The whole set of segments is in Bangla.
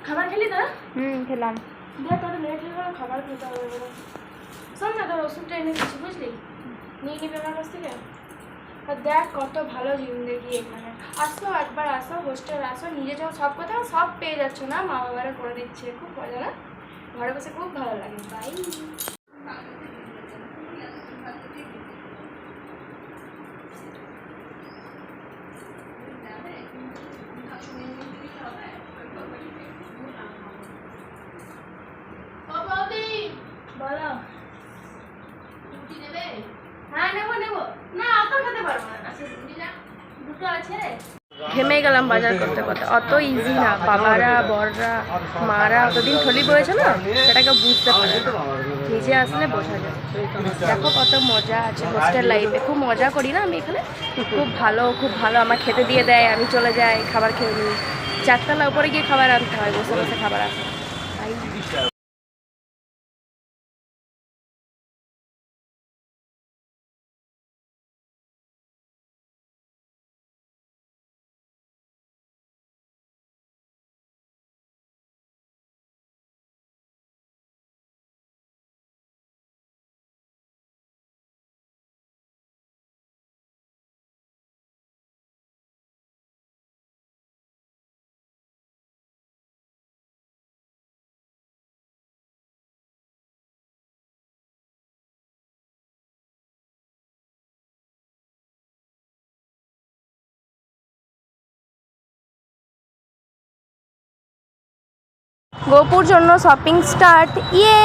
খাবার খেলি তোরা? খেলাম। দেখ তোদের লেট হয়ে গেল, খাবার খেতে হবে। শোন না, তোর ওষুধটা এনে দিচ্ছি, বুঝলি? নিয়ে নিবি আমার কাছ থেকে। আর দেখ কত ভালো জিন্দেগি এখানে। আসো একবার, আসো হোস্টেল, আসো, নিজে যখন সব কথা সব পেয়ে যাচ্ছ না, মা বাবারা করে দিচ্ছে, খুব মজা না? ঘরে বসে খুব ভালো লাগে। বাই। বলো। হ্যাঁ নেবো নেবো। না অত খেতে পারবো না, দুটো আছে। ঘেমে গেলাম বাজার করতে করতে, অত ইজি না। বাবারা বড়রা মারা অতদিন থলি বয়েছে না, সেটাকে বুঝতে পারে না, নিজে আসলে বোঝা যায়। দেখো কত মজা আছে হোস্টেল লাইফে, খুব মজা করি না আমি এখানে, খুব ভালো খুব ভালো। আমার খেতে দিয়ে দেয়, আমি চলে যাই খাবার খেয়ে নিই। 4 তলা উপরে গিয়ে খাবার আনতে হয়, বসে বসে খাবার আসে। তাই গোপুর জন্য শপিং স্টার্ট। ইয়ে,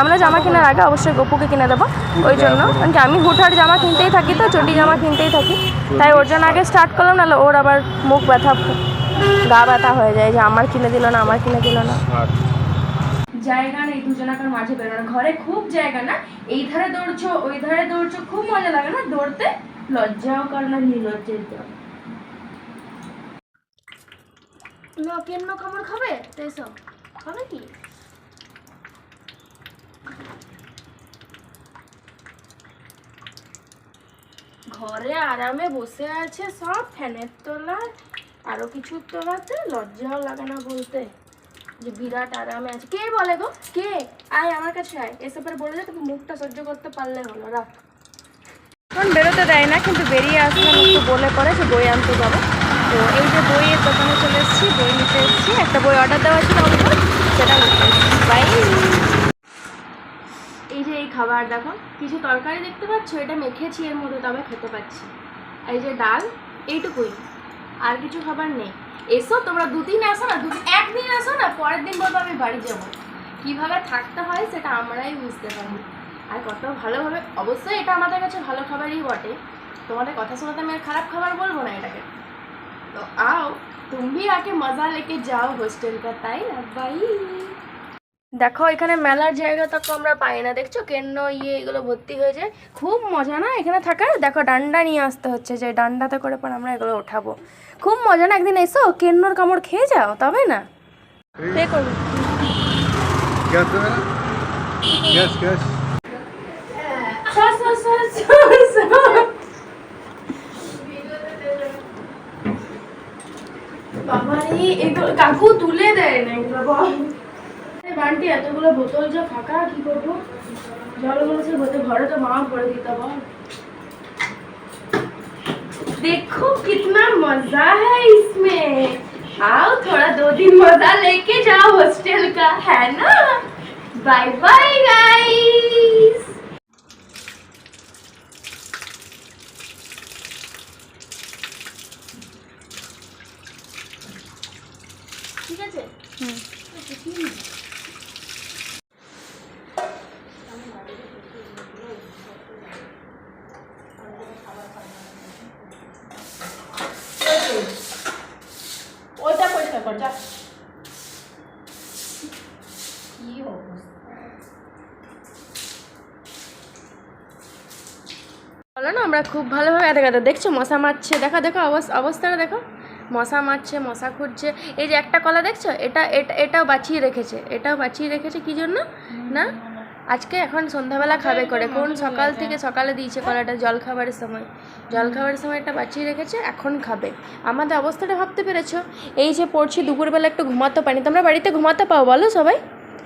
আমরা জামা কেনার আগে অবশ্যই গোপুকে কিনে দেবো, ওই জন্য। কারণ কি আমি হুটহাট জামা কিনতেই থাকি, তো চটি জামা কিনতেই থাকি, তাই ওর জন্য আগে স্টার্ট করলাম, নাহলে ওর আবার মুখ ব্যথা গা ব্যথা হয়ে যায় যে আমার কিনে দিল না, আমার কিনে দিল না। জায়গা নেই দুজনাকার মাঝে বেরোনো, ঘরে খুব জায়গা না, এই ধারে দৌড়ছো ওই ধারে দৌড়ছো, খুব মজা লাগে না দৌড়তে? লজ্জাও করে না, নির্লজ্জের দল। কেন কামড় খাবে তো এসব খাবে কি? ঘরে আরামে বসে আছে সব, ফ্যানের তলায়, আরো কিছু তলাতে, লজ্জাও লাগে না বলতে যে বিরাট আরামে আছে। কে বলে গো, কে? আয় আমার কাছে আয়, এসবের বলে যে তুমি মুখটা সহ্য করতে পারলে হলো, রাখ। এখন বেরোতে দেয় না, কিন্তু বেরিয়ে আসলাম একটু বলে পরে যে বই আনতে যাবো। তো এই যে বইয়ের দোকানে চলে এসেছি, বই নিতে এসেছি, একটা বই অর্ডার দেওয়া ছিল আমাকে, সেটা নিতে এসেছি। বাই। এই যে এই খাবার দেখো, কিছু তরকারি দেখতে পাচ্ছ, এটা মেখেছি এর মধ্যে, তবে খেতে পাচ্ছি। এই যে ডাল, এইটুকুই, আর কিছু খাবার নেই। এসো তোমরা, দুদিন আসো না, একদিন আসো না, পরের দিন বলবো আমি বাড়ি যাবো। কীভাবে থাকতে হয় সেটা আমরাই বুঝতে পারি, আর কত ভালোভাবে। অবশ্যই এটা আমাদের কাছে ভালো খাবারই বটে, তোমাদের কথা শোনাতে আমি খারাপ খাবার বলবো না এটাকে। তো आओ तुम भी आके मजा लेके जाओ हॉस्टल का, তাই না? বাই। দেখো এখানে মেলার জায়গা তো আমরা পাই না, দেখছো কেন এগুলো ভর্তি হয়ে যায়। খুব মজা না এখানে থাকার। দেখো ডান্ডা নিয়ে আসতে হচ্ছে, যে ডান্ডাতে করে পর আমরা এগুলো ওঠাবো। খুব মজা না, একদিন এসো, কেন্নর কামড় খেয়ে যাও, তবে না পে করবো। বাবারে এগুলো কাকু তুলে দেয় না, এগুলো বল। বান্টি এতগুলো বোতল যে ফাঁকা, কি করবো? জলগুলো সে বোতল ঘরে তো মা করে দিতে বল। देखो कितना मजा है इसमें, आओ थोड़ा 2 दिन मजा लेके जाओ हॉस्टल का, है ना? Bye bye guys. ঠিক আছে। ওটা পরিষ্কার কর, যা। কি বলো না, আমরা খুব ভালোভাবে দেখা দেখছো মশা মারছে, দেখা দেখো অবস্থাটা দেখো, মশা মারছে, মশা খুঁজছে। এই যে একটা কলা দেখছো, এটাও বাঁচিয়ে রেখেছে, এটাও বাঁচিয়ে রেখেছে কি জন্য না, আজকে এখন সন্ধ্যাবেলা খাবে করে, কোন সকাল থেকে সকালে দিয়েছে কলাটা জলখাবারের সময়, জলখাবারের সময় একটা বাঁচিয়ে রেখেছে, এখন খাবে। আমাদের অবস্থাটা ভাবতে পেরেছো, এই যে পড়ছি দুপুরবেলা একটু ঘুমাতে পারি, তোমরা বাড়িতে ঘুমাতে পাও বলো সবাই?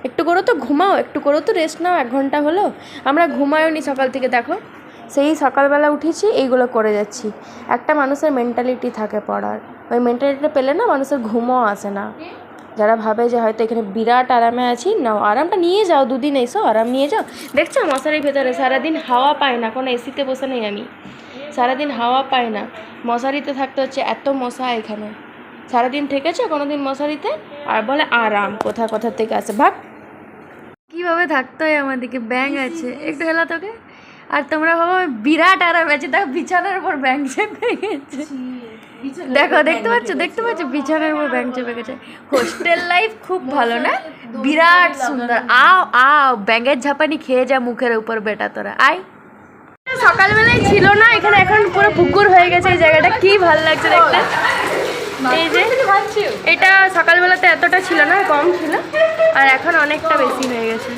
একটু করো তো ঘুমাও, একটু করো তো রেস্ট নাও, 1 ঘন্টা হলো। আমরা ঘুমায়ও নি সকাল থেকে, দেখো সেই সকালবেলা উঠেছি এইগুলো করে যাচ্ছি। একটা মানুষের মেন্টালিটি থাকে পড়ার, ওই মেন্টালিটিটা পেলে না মানুষের ঘুমও আসে না। যারা ভাবে যে হয়তো এখানে বিরাট আরামে আছি, নাও আরামটা নিয়ে যাও, 2 দিন এসো আরাম নিয়ে যাও। দেখছো মশারির ভেতরে সারাদিন হাওয়া পায় না, কোনো এসিতে বসে নেই আমি, সারাদিন হাওয়া পায় না, মশারিতে থাকতে হচ্ছে, এত মশা এখানে। সারাদিন থেকেছো কোনো দিন মশারিতে? আর বলে আরাম, কোথা কোথা থেকে আসে, ভাগ। কীভাবে থাকতে হয় আমাদেরকে, ব্যাঙ আছে একটু হেলা তোকে, আর তোমরা ভাবো বিরাট আরাম আছে, দেখো বিছানার উপর ব্যাঙ চেপে গেছে, দেখো দেখতে পাচ্ছ বিছানার উপর ব্যাঙ চেপে গেছে। হোস্টেল লাইফ খুব ভালো না, বিরাট সুন্দর। আও আও ব্যাঙের ঝাপানি খেয়ে যা মুখের উপর বেটা, তোরা আয়। সকালবেলায় ছিল না এখানে, এখন পুরো পুকুর হয়ে গেছে এই জায়গাটা, কি ভালো লাগছে দেখতে। এই যে এটা সকালবেলাতে এতটা ছিল না, কম ছিল, আর এখন অনেকটা বেশি হয়ে গেছে।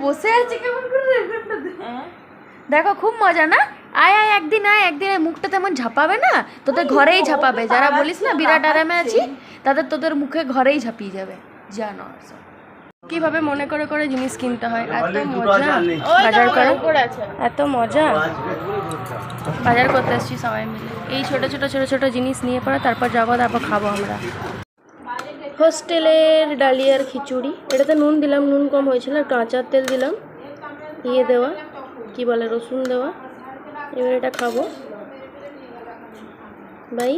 বসে আছে কেমন করে, দেখো খুব মজা না। আয় আয় একদিন আয়, একদিন মুখটা তেমন ঝাপাবে না, তোদের ঘরেই ঝাপাবে। যারা বলিস না বিরাট আরামে আছি, তাদের তোদের মুখে ঘরেই ঝাপিয়ে যাবে, জানো। কিভাবে মনে করে করে জিনিস কিনতে হয়, এত মজা বাজার করে, এত মজা বাজার করতে আসছি সবাই মিলে। এই ছোট ছোট ছোট ছোট জিনিস নিয়ে পরে তারপর যাবো, তারপর খাবো আমরা। হোস্টেলের ডালিয়ার খিচুড়ি, এটাতে নুন দিলাম, নুন কম হয়েছিল, আর কাঁচা তেল দিলাম, ইয়ে দেওয়া কি বলে রসুন দেওয়া। এবার এটা খাবো, বাই।